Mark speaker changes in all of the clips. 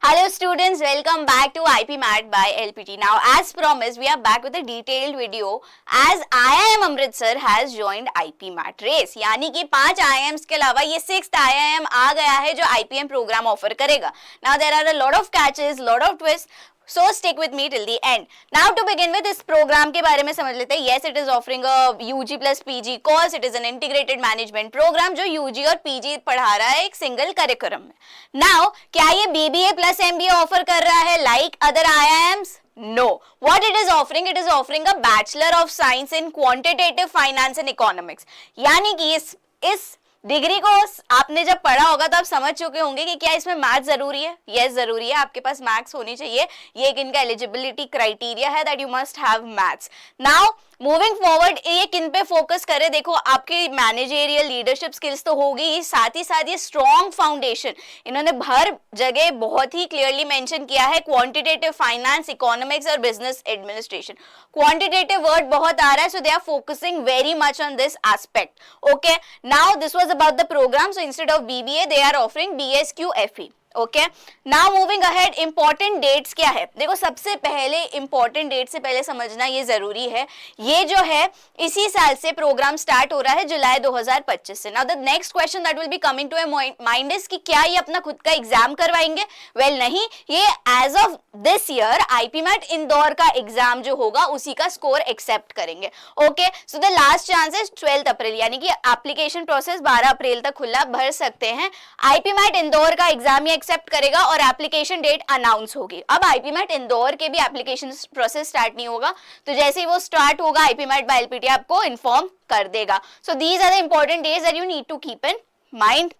Speaker 1: Hello students, welcome back to IP Mat by LPT. Now as promised, we are back with a detailed video as IIM Amritsar has joined IP Mat race. यानी कि 5 IIMs के अलावा ये 6th IIM आ गया है जो IPM programme offer करेगा. Now there are a lot of catches, lot of twists. So stick with me till the end. Now to begin with इस प्रोग्राम के बारे में समझ लेते हैं. Yes, it is offering a UG plus PG course. It is an integrated management program जो UG और PG पढ़ा रहा है एक सिंगल करिकुलम में. Now क्या ये BBA plus MBA ऑफर कर रहा है like other IIMs? No. What it is offering a Bachelor of Science in Quantitative Finance and Economics. यानी कि इस डिग्री को आपने जब पढ़ा होगा तो आप समझ चुके होंगे कि क्या इसमें मैथ्स जरूरी है. यस जरूरी है, आपके पास मैथ्स होनी चाहिए. ये एक इनका एलिजिबिलिटी क्राइटेरिया है that you must have maths. Now moving forward ये किन पे फोकस करे, देखो आपकी मैनेजरियल लीडरशिप स्किल्स तो होगी ही, साथ ही साथ ये स्ट्रॉन्ग फाउंडेशन इन्होंने हर जगह बहुत ही क्लियरली मेंशन किया है. क्वांटिटेटिव फाइनेंस, इकोनॉमिक्स और बिजनेस एडमिनिस्ट्रेशन. क्वांटिटेटिव वर्ड बहुत आ रहा है, so they are focusing very much on this aspect. Okay, now this was about the program. So instead of BBA they are offering BSQ FE. Okay, now moving ahead, important dates क्या है. देखो सबसे पहले important date से पहले समझना ये जरूरी है. ये जो है इसी साल से प्रोग्राम स्टार्ट हो रहा है जुलाई 2025 से. Now the next question that will be coming to mind is कि क्या ये अपना खुद का एग्जाम करवाएंगे. वेल नहीं, ये as of this year IPMAT Indore का एग्जाम जो होगा उसी का स्कोर एक्सेप्ट करेंगे. Okay, so the last chance is 12 April, यानी कि एप्लीकेशन प्रोसेस 12 अप्रैल तक खुला भर सकते हैं. IPMAT इंदौर का एग्जाम ये एक्सेप्ट करेगा और एप्लीकेशन डेट अनाउंस होगी. अब IPMAT इंदौर के भी एप्लीकेशन प्रोसेस स्टार्ट नहीं होगा, तो जैसे ही वो स्टार्ट होगा IPMAT बाय LPT आपको इन्फॉर्म कर देगा. So these are the important days that you need to keep in mind.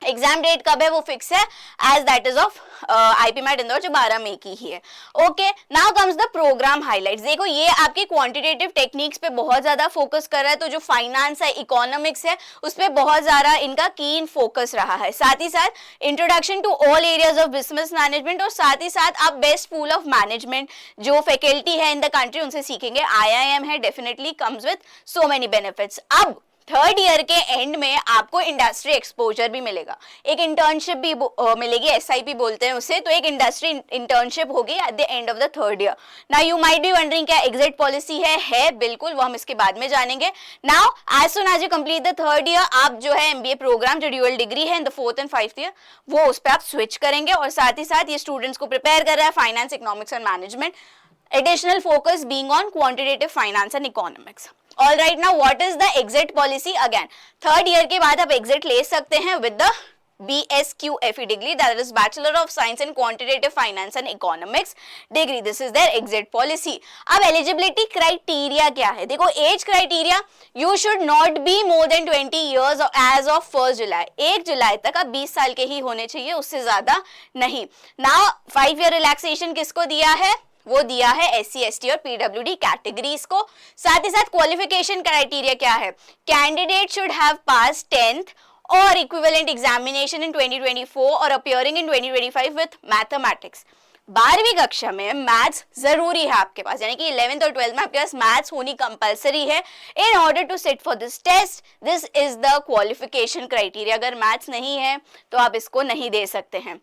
Speaker 1: Exam date कब है वो फिक्स है as that is of IPMAT Indore जो 12 मई की ही है. Okay, now comes the programme highlights. देखो ये आपकी क्वांटिटेटिव टेक्निक्स पे बहुत ज्यादा फोकस कर रहा है, तो जो फाइनेंस है, इकोनॉमिक्स है, उस पे बहुत ज्यादा इनका कीन फोकस रहा है. साथ ही साथ introduction to all areas of business management और साथ ही साथ आप बेस्ट पूल ऑफ मैनेजमेंट जो फैकल्टी है इन द कंट्री उनसे सीखेंगे. IIM है, definitely comes with so many benefits. अब थर्ड ईयर के एंड में आपको इंडस्ट्री एक्सपोजर भी मिलेगा, एक इंटर्नशिप भी मिलेगी, SIP बोलते हैं उसे. तो एक इंडस्ट्री इंटर्नशिप होगी at the end of the third year. Now you might be wondering क्या एग्जिट पॉलिसी है बिल्कुल, वो हम इसके बाद में जानेंगे. Now as soon as you complete the third year आप जो है MBA प्रोग्राम जो ड्यूअल डिग्री है in the 4th and 5th year वो उस पर आप स्विच करेंगे. और साथ ही साथ ये स्टूडेंट्स को प्रिपेयर कर रहा है finance, economics and management, additional focus being on quantitative finance and economics. All right, now what is the exit policy? Again, third year के बाद आप exit ले सकते हैं with the BSQ FE degree, that is Bachelor of Science in Quantitative Finance and Economics degree. This is their exit policy. अब eligibility criteria क्या है? देखो age criteria, you should not be more than 20 years as of 1st July. 1 जुलाई तक आप 20 साल के ही होने चाहिए, उससे ज्यादा नहीं. Now 5 year relaxation किसको दिया है? वो दिया है SC, ST और PWD कैटेगरीज को. साथ ही साथ क्वालिफिकेशन क्राइटेरिया क्या है? Candidate should have pass 10th और इक्विवेलेंट एग्जामिनेशन इन 2024 और अपीयरिंग इन 2025 विथ मैथमेटिक्स. 12वीं कक्षा में मैथ्स जरूरी है आपके पास, यानी कि 11th और 12th में आपके पास मैथ्स होनी कंपलसरी है in order to sit for this test. This is the qualification criteria. अगर मैथ्स नहीं है तो आप इसको नहीं दे सकते हैं.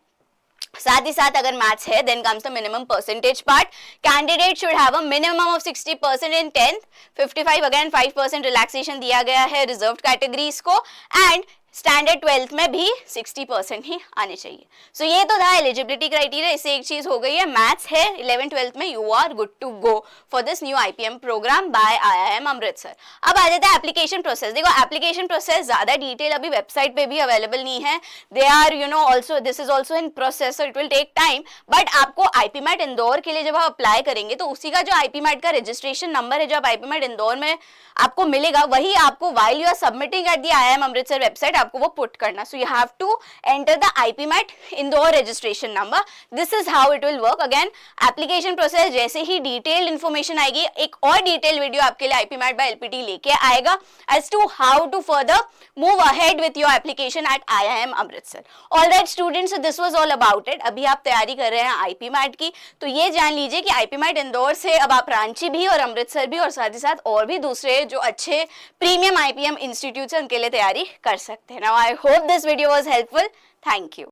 Speaker 1: साथ ही साथ अगर मैथ्स है then comes the minimum percentage part. Candidate should have a minimum of 60% in 10th, 55 again 5% relaxation दिया गया है रिजर्व्ड कैटेगरीज को, एंड स्टैंडर्ड 12th में भी 60% ही आने चाहिए. सो ये तो था एलिजिबिलिटी क्राइटेरिया. इससे एक चीज हो गई है, मैथ्स है 11th 12th में, you are good to go for this new IPM programme by IIM Amritsar. अब आ जाता है एप्लीकेशन प्रोसेस. देखो एप्लीकेशन प्रोसेस ज्यादा डिटेल अभी वेबसाइट पे भी अवेलेबल नहीं है. They are also this is also in process, so it will take time. But आपको IPMAT इंदौर के लिए जब आप अप्लाई करेंगे तो उसी का जो IPMAT का रजिस्ट्रेशन नंबर है जो आप IPMAT इंदौर में आपको मिलेगा, वही आपको while you are submitting at the IIM Amritsar website आपको वो पुट करना. So you have to enter the IPMAT Indore registration number. This is how it will work. Again application process जैसे ही डिटेल्ड इन्फॉर्मेशन आएगी, एक और डिटेल वीडियो आपके लिए IPMAT बाय LPT लेके आएगा as to how to further move ahead with your application at IIM Amritsar. Alright students, this was all about it. अभी आप तैयारी कर रहे हैं IPMAT की, तो ये जान लीजिए कि IPMAT इंदौर से अब आप रांची भी और अमृतसर भी और साथ ही साथ और भी दूसरे जो अच्छे प्रीमियम IPM इंस्टीट्यूट्स हैं उनके लिए तैयारी कर सकते हैं. Now I hope this video was helpful. Thank you.